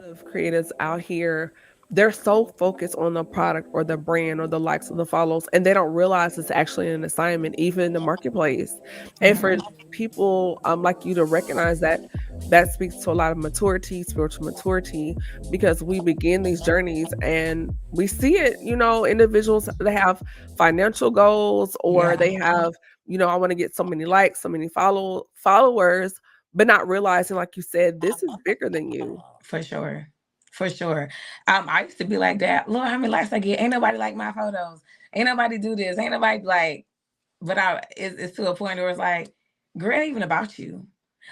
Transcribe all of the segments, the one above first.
of creatives out here, they're so focused on the product or the brand or the likes or the follows, and they don't realize it's actually an assignment, even in the marketplace. And for people like you to recognize that, that speaks to a lot of maturity, spiritual maturity, because we begin these journeys and we see it, individuals that have financial goals, or Yeah, they have, I want to get so many likes, so many followers, but not realizing, like you said, this is bigger than you. for sure. For sure. I used to be like that. Lord, how many likes I get? Ain't nobody like my photos. Ain't nobody do this. Ain't nobody like, but it's to a point where it's like, girl, it ain't even about you.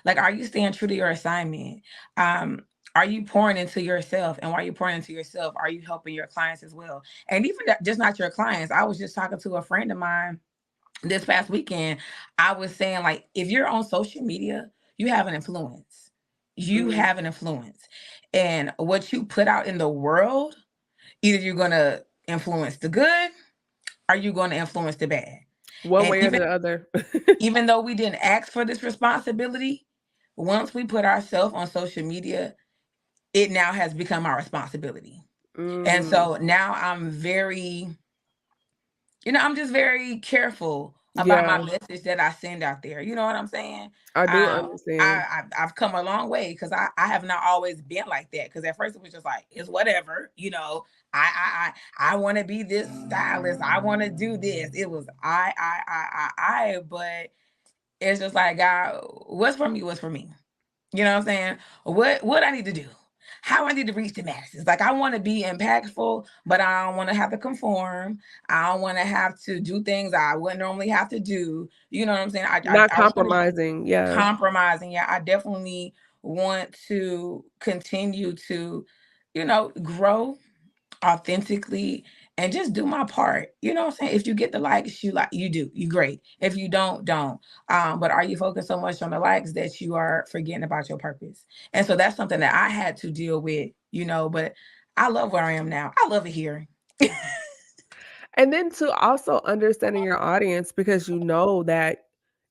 Like, are you staying true to your assignment? Um, are you pouring into yourself? And while you're pouring into yourself, are you helping your clients as well? And even just not your clients. I was just talking to a friend of mine this past weekend. I was saying, like, if you're on social media, you have an influence. You Mm. have an influence. And what you put out in the world, either you're going to influence the good or you're going to influence the bad. One And way or the other. even though we didn't ask for this responsibility, once we put ourselves on social media, it now has become our responsibility. And Mm. so now I'm just very careful about my Yeah, message that I send out there. You know what I'm saying? I do Um, understand. I've come a long way because I have not always been like that. Because at first it was just like, it's whatever, I want to be this stylist. I want to do this. It was but it's just like, God, what's for me? What's for me? You know what I'm saying? What I need to do? How I need to reach the masses? Like, I want to be impactful, but I don't want to have to conform. I don't want to have to do things I wouldn't normally have to do. You know what I'm saying? Not I want to compromising. Yeah. compromise, and yeah, I definitely want to continue to, grow authentically and just do my part. You know what I'm saying? If you get the likes, you do, you great. If you don't. But are you focused so much on the likes that you are forgetting about your purpose? And so that's something that I had to deal with, but I love where I am now. I love it here. And then to also understanding your audience, because you know that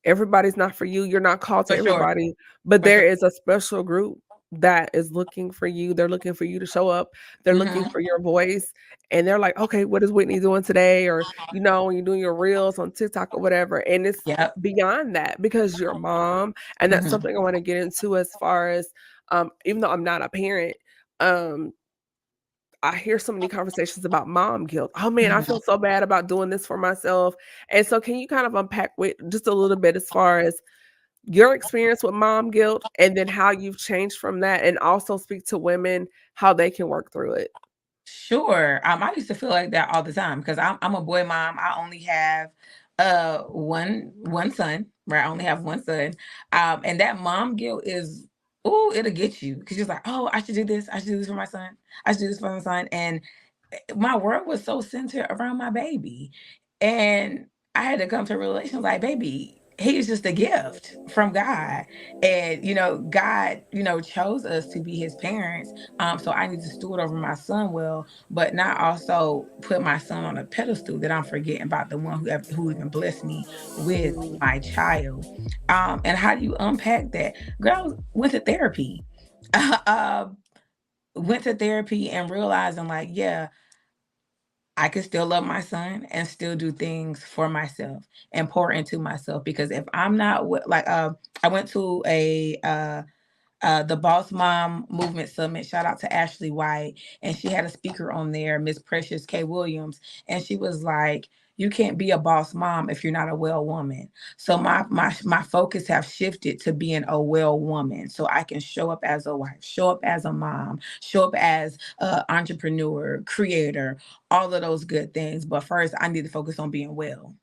everybody's not for you. You're not called to For sure. everybody, but For there sure. is a special group that is looking for you. They're looking for you to show up. They're looking Hmm. for your voice. And they're like, okay, what is Whitney doing today? Or, when you're doing your reels on TikTok or whatever. And it's Yep. beyond that because you're a mom. And that's Hmm. something I want to get into as far as, even though I'm not a parent, um, I hear so many conversations about mom guilt. Oh man, I feel Hmm. so bad about doing this for myself. And so can you kind of unpack with just a little bit as far as your experience with mom guilt and then how you've changed from that, and also speak to women how they can work through it? Sure. I used to feel like that all the time because I'm a boy mom. I only have one son, right? I only have one son. And that mom guilt is, oh, it'll get you because you're like, oh, I should do this. I should do this for my son. I should do this for my son. And my world was so centered around my baby. And I had to come to a realization like, baby, he is just a gift from God. And, God, chose us to be his parents. So I need to steward over my son well, but not also put my son on a pedestal that I'm forgetting about the one who even blessed me with Mm. my child. And how do you unpack that? Girl, went to therapy. uh, went to therapy and realizing like, yeah, I can still love my son and still do things for myself and pour into myself. Because if I'm not I went to the Boss Mom Movement Summit. Shout out to Ashley White. And she had a speaker on there, Miss Precious K. Williams. And she was like, you can't be a boss mom if you're not a well woman. So my focus have shifted to being a well woman. So I can show up as a wife, show up as a mom, show up as an entrepreneur, creator, all of those good things. But first I need to focus on being well.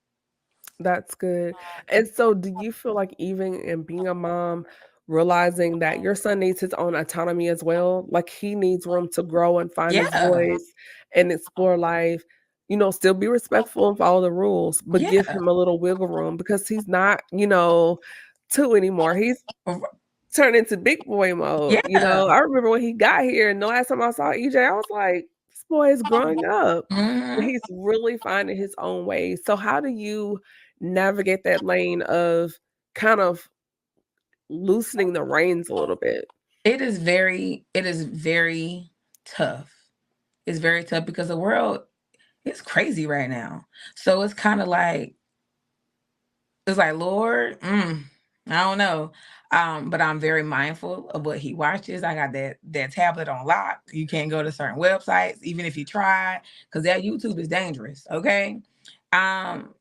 That's good. And so do you feel like even in being a mom, realizing that your son needs his own autonomy as well? Like he needs room to grow and find his Yeah. voice and explore life, still be respectful and follow the rules, but give Yeah. him a little wiggle room because he's not, two anymore. He's turned into big boy mode. Yeah. I remember when he got here and the last time I saw EJ, I was like, this boy is growing up. And Mhm. he's really finding his own way. So how do you navigate that lane of kind of loosening the reins a little bit? it is very tough. It's very tough because the world is crazy right now. So it's kind of like, it's like, Lord, I don't know. But I'm very mindful of what he watches. I got that tablet on lock. You can't go to certain websites, even if you try, because that YouTube is dangerous. Okay. Um,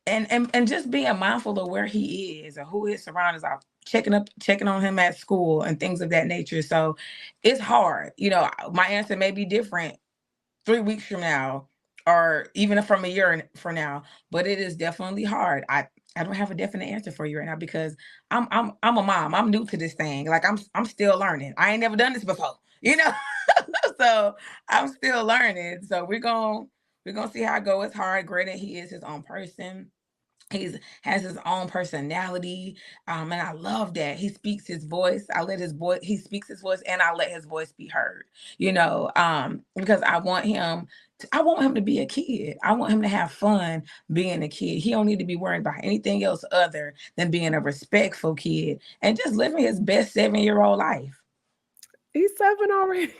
and just being mindful of where he is and who his surroundings are, checking on him at school and things of that nature. So it's hard. My answer may be different 3 weeks from now, or even from a year from now, but it is definitely hard. I don't have a definite answer for you right now because I'm a mom. I'm new to this thing. Like I'm still learning. I ain't never done this before, so I'm still learning. So we're gonna see how it goes. It's hard. Granted, he is his own person. He's has his own personality, and I love that he speaks his voice. He speaks his voice, and I let his voice be heard. Because I want him to be a kid. I want him to have fun being a kid. He don't need to be worried about anything else other than being a respectful kid and just living his best 7-year-old life. He's 7 already.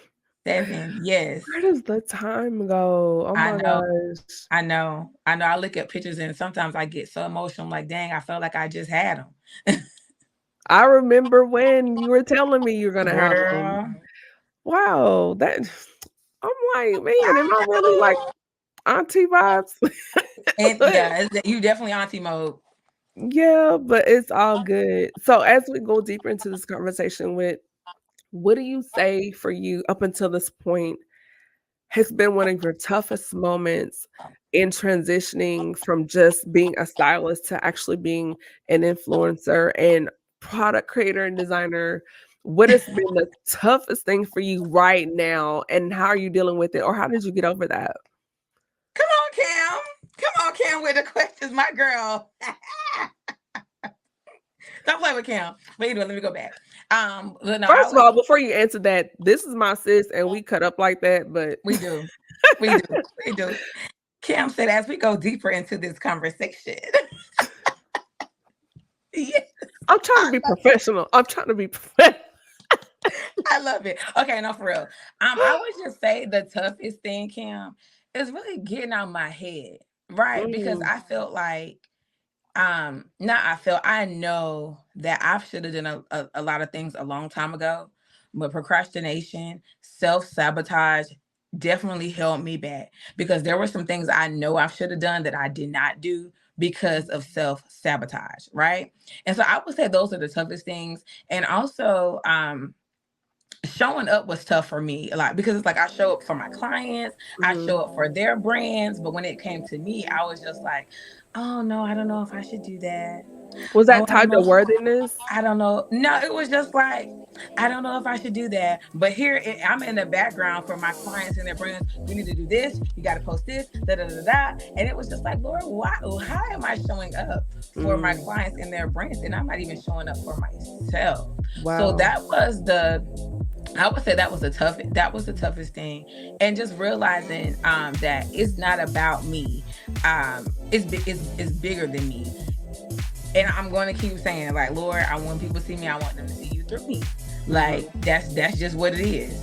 7, yes. Where does the time go? Oh I my know. gosh. I know. I know. I look at pictures and sometimes I get so emotional. I'm like, dang, I felt like I just had him. I remember when you were telling me you're gonna have them. Girl. Wow, I'm like, man, am I really like auntie vibes? And But yeah, you definitely auntie mode. yeah, but it's all good. So as we go deeper into this conversation with what do you say for you up until this point has been one of your toughest moments in transitioning from just being a stylist to actually being an influencer and product creator and designer? What has been the toughest thing for you right now, and how are you dealing with it, or how did you get over that? Come on, Cam. Come on, Cam, with the questions, my girl. Don't play with Cam. But anyway, let me go back. But no, First of all, before you answer that, this is my sis, and we cut up like that, but we do. We do. We do. Cam said, as we go deeper into this conversation. Yes. I'm trying to be professional. I'm trying to be professional. I love it. Okay, no, for real. I would just say the toughest thing, Cam, is really getting out my head, right? Because I felt like, not I felt, I know that I should have done a lot of things a long time ago, but procrastination, self-sabotage definitely held me back because there were some things I know I should have done that I did not do because of self-sabotage, right? And so I would say those are the toughest things. And also, showing up was tough for me a lot because it's like I show up for my clients, I show up for their brands, but when it came to me, I was just like, oh no, I don't know if I should do that. Was Oh, that I don't tied to know. worthiness? I don't know. No, it was just like, I don't know if I should do that. But I'm in the background for my clients and their brands. We need to do this. You got to post this. Da da da da. And it was just like, Lord, why? How am I showing up for my clients and their brands, and I'm not even showing up for myself? Wow. So I would say that was the toughest thing, and just realizing that it's not about me. It's bigger than me. And I'm going to keep saying, like, Lord, I want people to see me. I want them to see you through me. Like, that's just what it is.